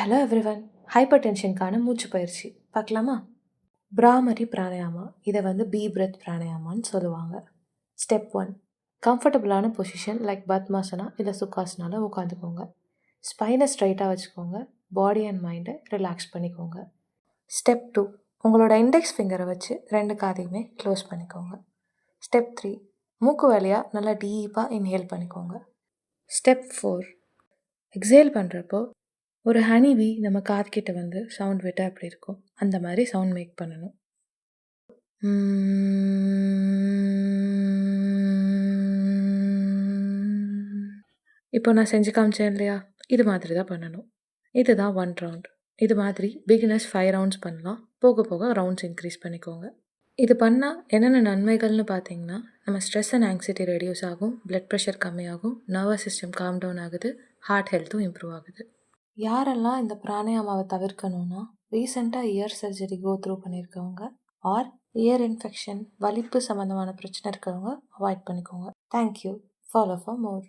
Hello everyone. Hyper டென்ஷனுக்கான மூச்சு பயிற்சி பார்க்கலாமா? பிராமரி பிராணாயாமா. இதை பி பிரெத் பிராணாயாமான்னு சொல்லுவாங்க. ஸ்டெப் 1, கம்ஃபர்டபுளான பொசிஷன் லைக் பத்மாசனா இல்லை சுக்காசனால உட்காந்துக்கோங்க. ஸ்பைனை ஸ்ட்ரைட்டாக வச்சுக்கோங்க. பாடி அண்ட் மைண்டை ரிலாக்ஸ் பண்ணிக்கோங்க. ஸ்டெப் 2, உங்களோட இண்டெக்ஸ் ஃபிங்கரை வச்சு 2 காதையுமே க்ளோஸ் பண்ணிக்கோங்க. ஸ்டெப் 3, மூக்கு வழியாக நல்லா டீப்பாக இன்ஹேல் பண்ணிக்கோங்க. ஸ்டெப் 4, எக்ஸேல் பண்ணுறப்போ ஒரு ஹனி பீ நம்ம காதுகிட்ட சவுண்ட் விட்டால் எப்படி இருக்கும் அந்த மாதிரி சவுண்ட் மேக் பண்ணணும். இப்போ நான் செஞ்சு காமிச்சேன் இல்லையா, இது மாதிரி தான் பண்ணணும். இதுதான் 1 ரவுண்ட். இது மாதிரி பிகினர்ஸ் 5 ரவுண்ட்ஸ் பண்ணலாம். போக போக ரவுண்ட்ஸ் இன்க்ரீஸ் பண்ணிக்கோங்க. இது பண்ணால் என்னென்ன நன்மைகள்னு பார்த்தீங்கன்னா, நம்ம ஸ்ட்ரெஸ் அண்ட் ஆங்ஸைட்டி ரெடியூஸ் ஆகும், பிளட் ப்ரெஷர் கம்மியாகும், நர்வஸ் சிஸ்டம் காம் டவுன் ஆகுது, ஹார்ட் ஹெல்த்தும் இம்ப்ரூவ் ஆகுது. யாரெல்லாம் இந்த பிராணாயாமாவை தவிர்க்கணும்னா, ரீசெண்டாக இயர் சர்ஜரி கோ த்ரூ பண்ணியிருக்கவங்க, ஆர் இயர் இன்ஃபெக்ஷன் வலிப்பு சம்மந்தமான பிரச்சனை இருக்கிறவங்க அவாய்ட் பண்ணிக்கோங்க. தேங்க்யூ. Follow for more.